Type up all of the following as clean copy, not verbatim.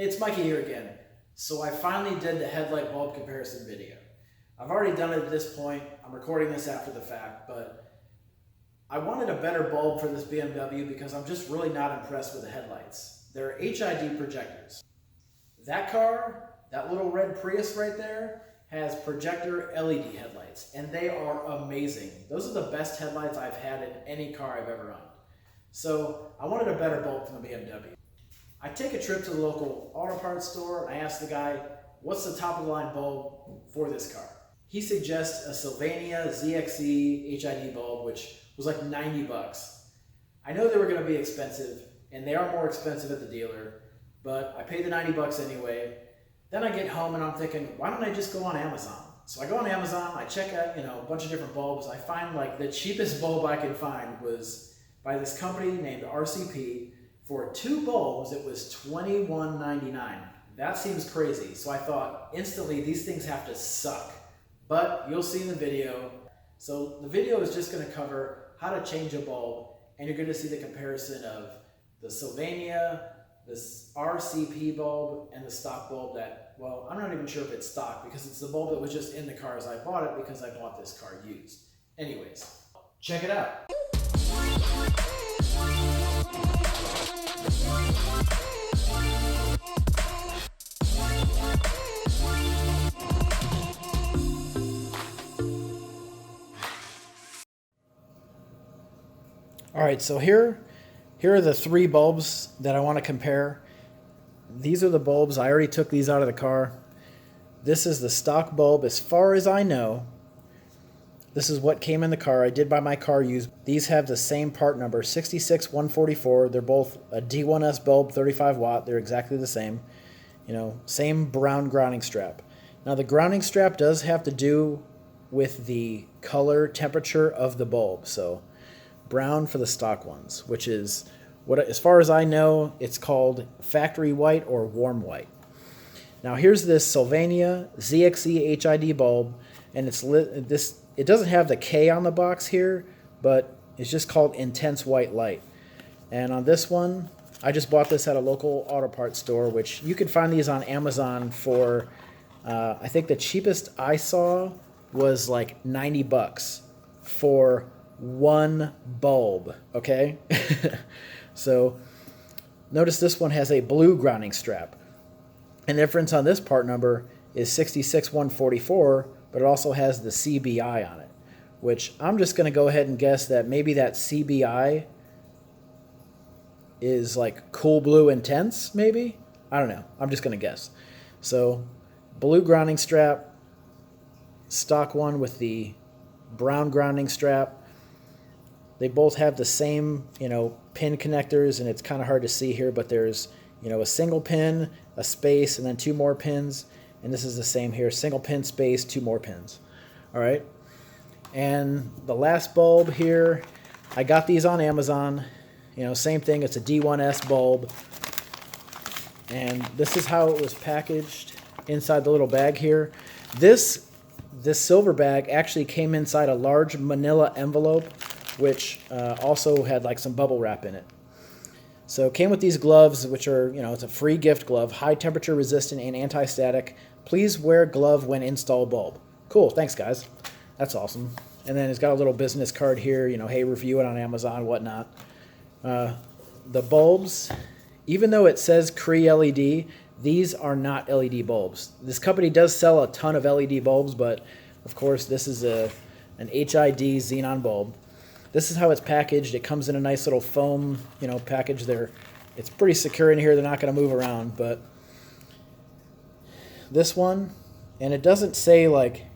Hey, it's Mikey here again. So I finally did the headlight bulb comparison video. I've already done it at this point. I'm recording this after the fact, but I wanted a better bulb for this BMW because I'm just really not impressed with the headlights. They're HID projectors. That car, that little red Prius right there, has projector LED headlights, and they are amazing. Those are the best headlights I've had in any car I've ever owned. So I wanted a better bulb from the BMW. I take a trip to the local auto parts store and I ask the guy, what's the top of the line bulb for this car? He suggests a Sylvania ZXE HID bulb, which was like 90 bucks. I know they were gonna be expensive, and they are more expensive at the dealer, but I paid the 90 bucks anyway. Then I get home and I'm thinking, why don't I just go on Amazon? So I go on Amazon, I check out, a bunch of different bulbs. I find like the cheapest bulb I could find was by this company named RCP. For two bulbs, it was $21.99. That seems crazy. So I thought instantly these things have to suck. But you'll see in the video. So the video is just going to cover how to change a bulb, and you're going to see the comparison of the Sylvania, this RCP bulb, and the stock bulb that, well, I'm not even sure if it's stock because it's the bulb that was just in the car as I bought it because I bought this car used. Anyways, check it out. All right, so here are the three bulbs that I want to compare. These are the bulbs. I already took these out of the car. This is the stock bulb as far as I know. This is what came in the car. I did buy my car used. These have the same part number, 66144. They're both a D1S bulb, 35 watt. They're exactly the same. Same brown grounding strap. Now the grounding strap does have to do with the color temperature of the bulb. So brown for the stock ones, which is what, as far as I know, it's called factory white or warm white. Now here's this Sylvania ZXE HID bulb, and it doesn't have the K on the box here, but it's just called intense white light. And on this one, I just bought this at a local auto parts store, which you can find these on Amazon for, I think the cheapest I saw was like 90 bucks for one bulb, okay? So notice this one has a blue grounding strap. And the difference on this part number is 66144, but it also has the CBI on it, which I'm just going to go ahead and guess that maybe that CBI is like cool blue intense, maybe? I don't know. I'm just going to guess. So blue grounding strap, stock one with the brown grounding strap. They both have the same, pin connectors, and it's kind of hard to see here, but there's, a single pin, a space, and then two more pins. And this is the same here, single pin, space, two more pins. All right. And the last bulb here, I got these on Amazon. Same thing, it's a D1S bulb. And this is how it was packaged inside the little bag here. This silver bag actually came inside a large manila envelope, which also had like some bubble wrap in it. So it came with these gloves, which are, it's a free gift glove, high temperature resistant and anti-static. Please wear glove when install bulb. Cool, thanks guys. That's awesome. And then it's got a little business card here, hey, review it on Amazon, whatnot. The bulbs, even though it says Cree LED, these are not LED bulbs. This company does sell a ton of LED bulbs, but of course this is an HID Xenon bulb. This is how it's packaged. It comes in a nice little foam, package there. It's pretty secure in here. They're not going to move around, but this one, and it doesn't say like,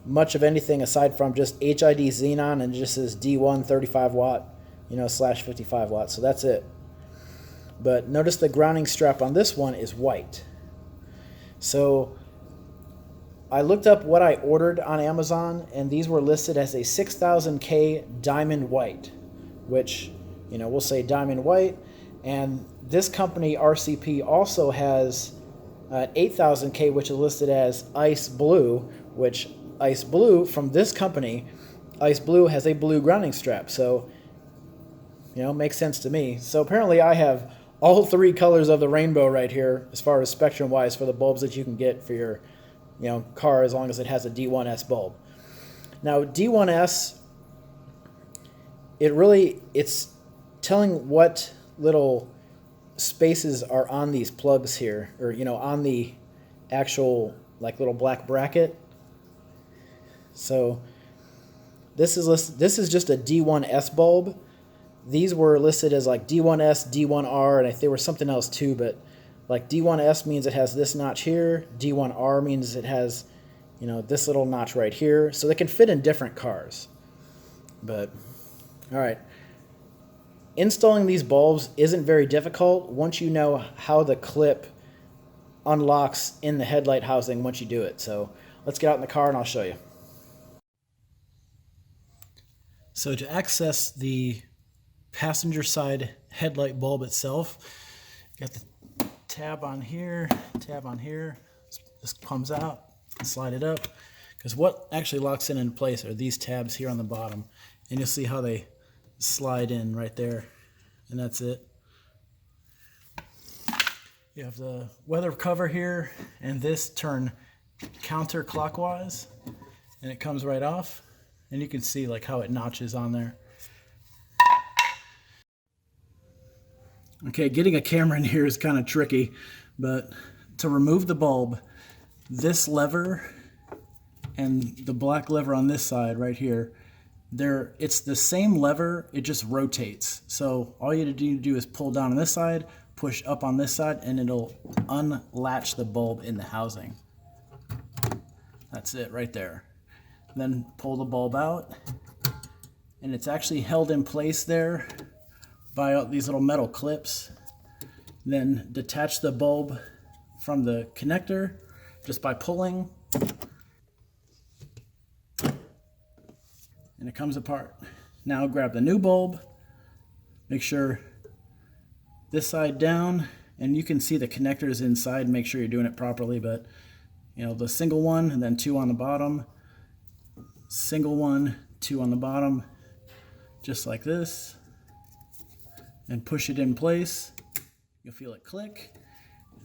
much of anything aside from just HID Xenon, and just says D1 35 watt, / 55 watts. So that's it. But notice the grounding strap on this one is white. So I looked up what I ordered on Amazon, and these were listed as a 6000K diamond white, which, we'll say diamond white. And this company, RCP, also has 8000K, which is listed as ice blue, which ice blue from this company, ice blue has a blue grounding strap. So, makes sense to me. So apparently I have all three colors of the rainbow right here as far as spectrum wise for the bulbs that you can get for your car, as long as it has a D1S bulb. Now D1S, it's telling what little spaces are on these plugs here, or on the actual like little black bracket. So this is just a D1S bulb. These were listed as like D1S, D1R, and there was something else too, but like D1S means it has this notch here, D1R means it has, this little notch right here. So they can fit in different cars. But, all right. Installing these bulbs isn't very difficult once you know how the clip unlocks in the headlight housing once you do it. So let's get out in the car and I'll show you. So to access the passenger side headlight bulb itself, you got the tab on here. This comes out, slide it up, because what actually locks it in place are these tabs here on the bottom, and you'll see how they slide in right there, and that's it. You have the weather cover here, and this turn counterclockwise, and it comes right off, and you can see like how it notches on there. Okay, getting a camera in here is kind of tricky, but to remove the bulb, this lever and the black lever on this side right here, it's the same lever, it just rotates. So all you need to do is pull down on this side, push up on this side, and it'll unlatch the bulb in the housing. That's it right there. Then pull the bulb out, and it's actually held in place there by these little metal clips. Then detach the bulb from the connector just by pulling, and it comes apart. Now grab the new bulb, make sure this side down, and you can see the connectors inside, make sure you're doing it properly, but the single one and then two on the bottom, single one, two on the bottom, just like this, and push it in place. You'll feel it click,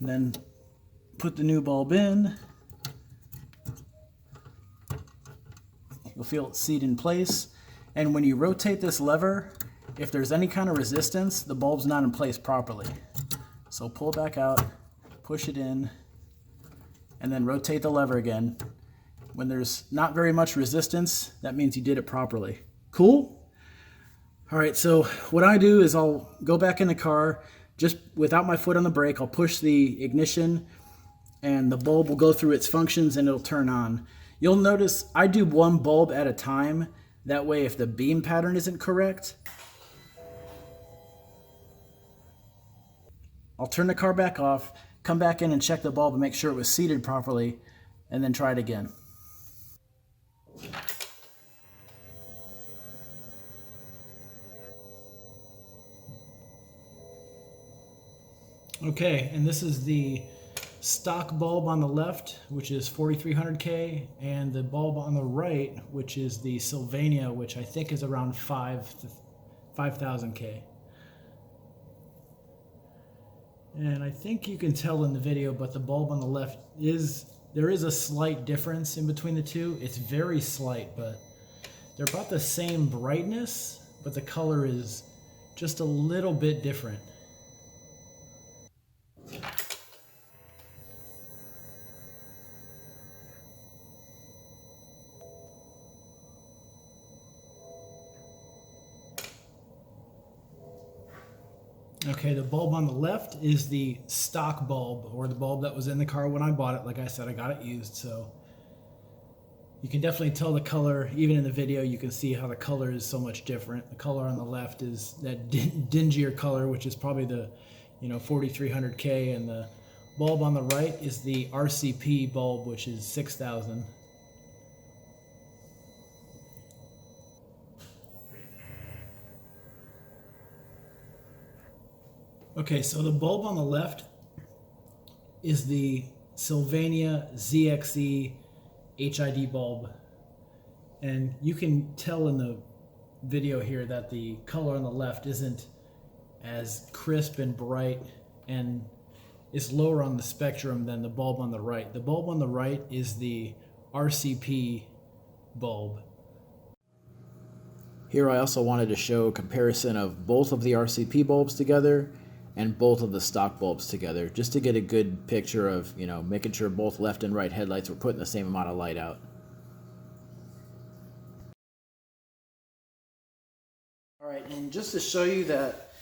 and then put the new bulb in. You'll feel it seat in place, and when you rotate this lever, if there's any kind of resistance, the bulb's not in place properly. So pull back out, push it in, and then rotate the lever again. When there's not very much resistance, that means you did it properly. Cool? All right, so what I do is I'll go back in the car, just without my foot on the brake. I'll push the ignition, and the bulb will go through its functions and it'll turn on. You'll notice I do one bulb at a time. That way, if the beam pattern isn't correct, I'll turn the car back off, come back in and check the bulb and make sure it was seated properly, and then try it again. Okay, and this is the stock bulb on the left, which is 4300K, and the bulb on the right, which is the Sylvania, which I think is around 5,000K. And I think you can tell in the video, but the bulb on the left there is a slight difference in between the two. It's very slight, but they're about the same brightness, but the color is just a little bit different. Okay, the bulb on the left is the stock bulb, or the bulb that was in the car when I bought it. Like I said, I got it used, so you can definitely tell the color. Even in the video, you can see how the color is so much different. The color on the left is that dingier color, which is probably the 4300K, and the bulb on the right is the RCP bulb, which is 6,000. Okay, so the bulb on the left is the Sylvania ZXE HID bulb. And you can tell in the video here that the color on the left isn't as crisp and bright and is lower on the spectrum than the bulb on the right. The bulb on the right is the RCP bulb. Here I also wanted to show a comparison of both of the RCP bulbs together and both of the stock bulbs together, just to get a good picture of, you know, making sure both left and right headlights were putting the same amount of light out. All right, and just to show you that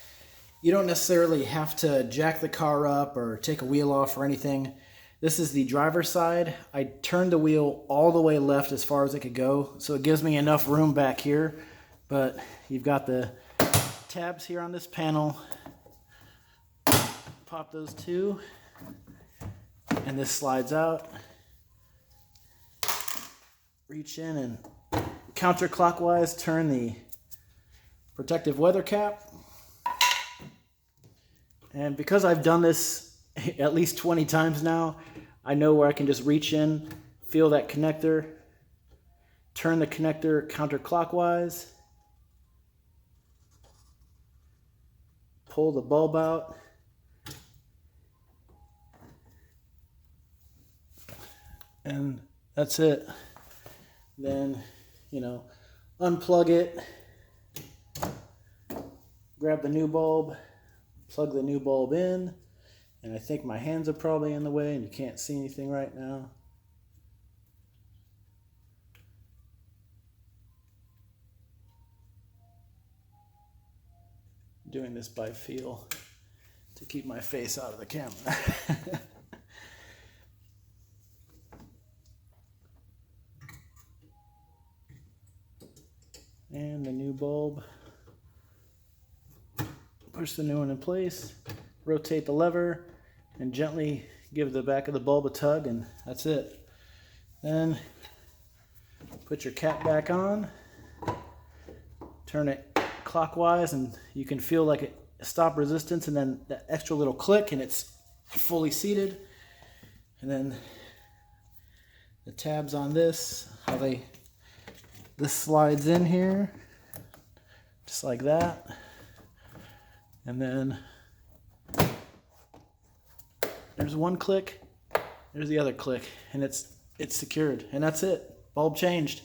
you don't necessarily have to jack the car up or take a wheel off or anything. This is the driver's side. I turned the wheel all the way left as far as it could go, so it gives me enough room back here. But you've got the tabs here on this panel. Pop those two, and this slides out. Reach in and counterclockwise turn the protective weather cap. And because I've done this at least 20 times now, I know where I can just reach in, feel that connector, turn the connector counterclockwise, pull the bulb out, and that's it. Then, you know, unplug it, grab the new bulb, plug the new bulb in, and I think my hands are probably in the way and you can't see anything right now. I'm doing this by feel to keep my face out of the camera. And the new bulb. Push the new one in place, rotate the lever, and gently give the back of the bulb a tug, and that's it. Then put your cap back on, turn it clockwise, and you can feel like it stop resistance, and then that extra little click, and it's fully seated. And then the tabs on this, this slides in here, just like that. And then there's one click, there's the other click, and it's secured, and that's it. Bulb changed.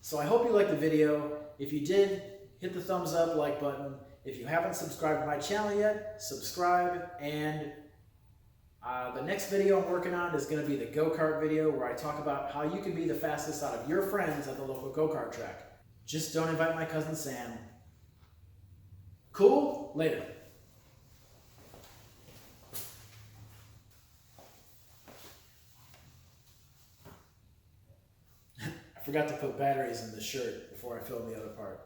So I hope you liked the video. If you did, hit the thumbs up, like button. If you haven't subscribed to my channel yet, subscribe. And the next video I'm working on is going to be the go-kart video, where I talk about how you can be the fastest out of your friends at the local go-kart track. Just don't invite my cousin Sam. Cool? Later. I forgot to put batteries in the shirt before I filmed the other part.